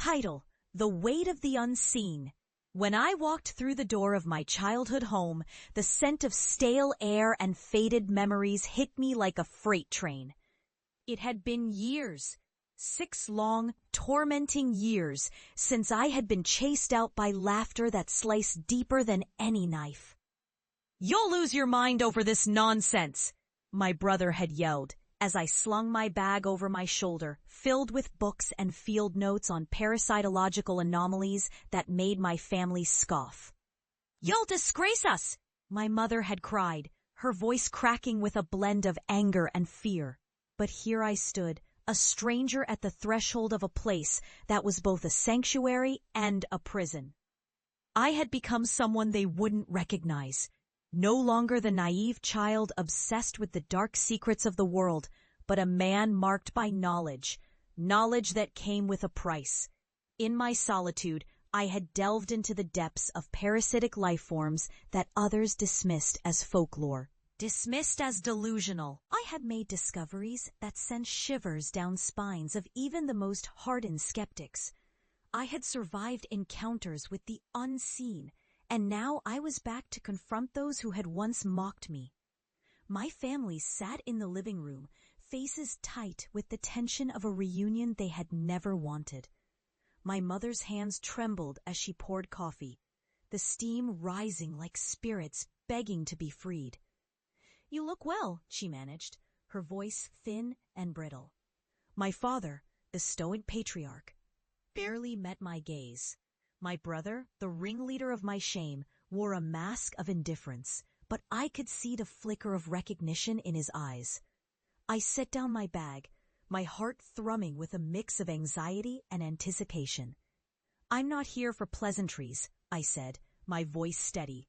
Title: The Weight of the Unseen. When I walked through the door of my childhood home, the scent of stale air and faded memories hit me like a freight train. It had been years, 6 long, tormenting years, since I had been chased out by laughter that sliced deeper than any knife. "You'll lose your mind over this nonsense," my brother had yelled, as I slung my bag over my shoulder, filled with books and field notes on parasitological anomalies that made my family scoff. "You'll disgrace us," my mother had cried, her voice cracking with a blend of anger and fear. But here I stood, a stranger at the threshold of a place that was both a sanctuary and a prison. I had become someone they wouldn't recognize. No longer the naive child obsessed with the dark secrets of the world, but a man marked by knowledge that came with a price. In my solitude, I had delved into the depths of parasitic life forms that others dismissed as folklore, dismissed as delusional. I had made discoveries that sent shivers down spines of even the most hardened skeptics. I had survived encounters with the unseen, and now I was back to confront those who had once mocked me. My family sat in the living room, faces tight with the tension of a reunion they had never wanted. My mother's hands trembled as she poured coffee, the steam rising like spirits begging to be freed. "You look well," she managed, her voice thin and brittle. My father, the stoic patriarch, barely met my gaze. My brother, the ringleader of my shame, wore a mask of indifference, but I could see the flicker of recognition in his eyes. I set down my bag, my heart thrumming with a mix of anxiety and anticipation. "I'm not here for pleasantries," I said, my voice steady.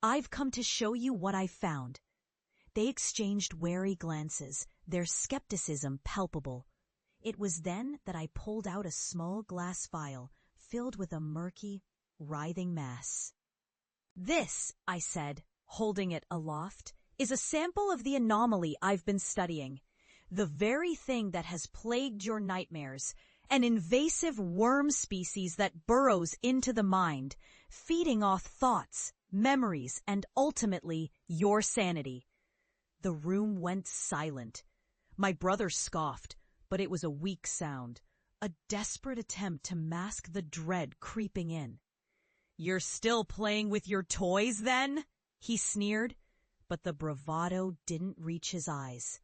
"I've come to show you what I've found." They exchanged wary glances, their skepticism palpable. It was then that I pulled out a small glass vial filled with a murky, writhing mass. "This," I said, holding it aloft, "is a sample of the anomaly I've been studying. The very thing that has plagued your nightmares, an invasive worm species that burrows into the mind, feeding off thoughts, memories, and ultimately your sanity." The room went silent. My brother scoffed, but it was a weak sound, a desperate attempt to mask the dread creeping in. "You're still playing with your toys, then?" he sneered, but the bravado didn't reach his eyes.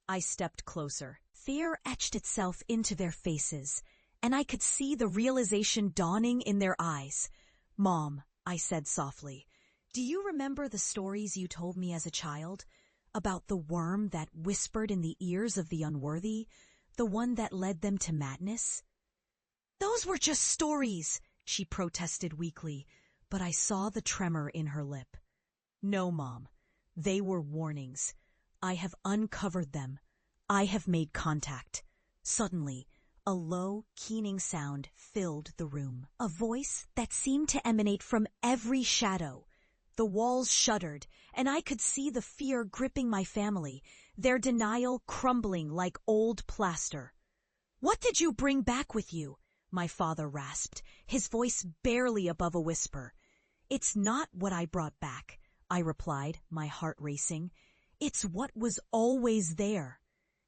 I stepped closer. Fear etched itself into their faces, and I could see the realization dawning in their eyes. "Mom," I said softly, "do you remember the stories you told me as a child? About the worm that whispered in the ears of the unworthy? The one that led them to madness?" "Those were just stories," she protested weakly, but I saw the tremor in her lip. "No, Mom. They were warnings. I have uncovered them. I have made contact." Suddenly, a low, keening sound filled the room. A voice that seemed to emanate from every shadow. The walls shuddered, and I could see the fear gripping my family, their denial crumbling like old plaster. "What did you bring back with you?" my father rasped, his voice barely above a whisper. "It's not what I brought back," I replied, my heart racing. "It's what was always there."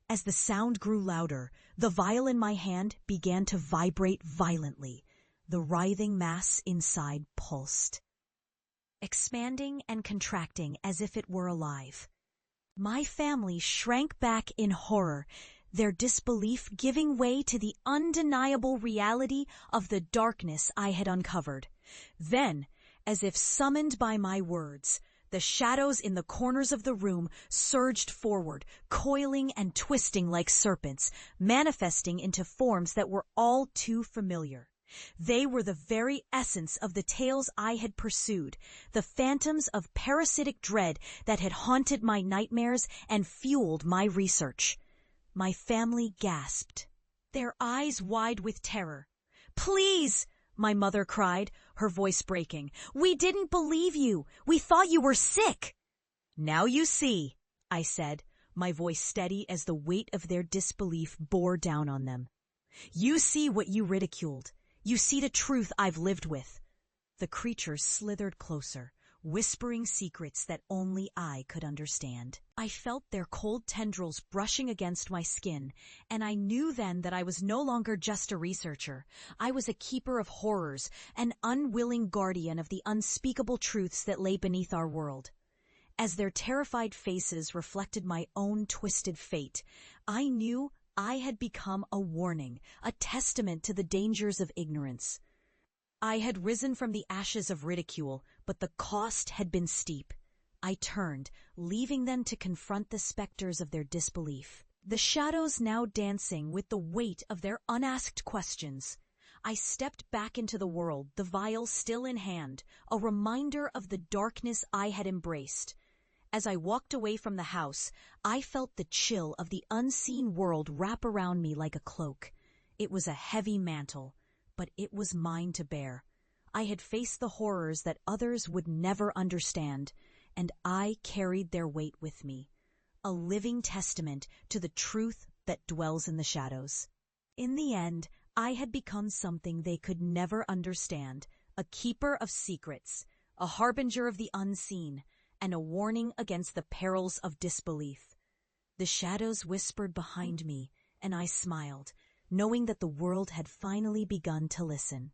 As the sound grew louder, the vial in my hand began to vibrate violently. The writhing mass inside pulsed, expanding and contracting as if it were alive. My family shrank back in horror, their disbelief giving way to the undeniable reality of the darkness I had uncovered. Then, as if summoned by my words, the shadows in the corners of the room surged forward, coiling and twisting like serpents, manifesting into forms that were all too familiar. They were the very essence of the tales I had pursued, the phantoms of parasitic dread that had haunted my nightmares and fueled my research. My family gasped, their eyes wide with terror. "Please!" my mother cried, her voice breaking. "We didn't believe you. We thought you were sick." "Now you see," I said, my voice steady as the weight of their disbelief bore down on them. "You see what you ridiculed. You see the truth I've lived with." The creatures slithered closer, whispering secrets that only I could understand. I felt their cold tendrils brushing against my skin, and I knew then that I was no longer just a researcher. I was a keeper of horrors, an unwilling guardian of the unspeakable truths that lay beneath our world. As their terrified faces reflected my own twisted fate, I knew I had become a warning, a testament to the dangers of ignorance. I had risen from the ashes of ridicule, but the cost had been steep. I turned, leaving them to confront the specters of their disbelief, the shadows now dancing with the weight of their unasked questions. I stepped back into the world, the vial still in hand, a reminder of the darkness I had embraced. As I walked away from the house, I felt the chill of the unseen world wrap around me like a cloak. It was a heavy mantle, but it was mine to bear. I had faced the horrors that others would never understand, and I carried their weight with me, a living testament to the truth that dwells in the shadows. In the end, I had become something they could never understand, a keeper of secrets, a harbinger of the unseen, and a warning against the perils of disbelief. The shadows whispered behind me, and I smiled, knowing that the world had finally begun to listen.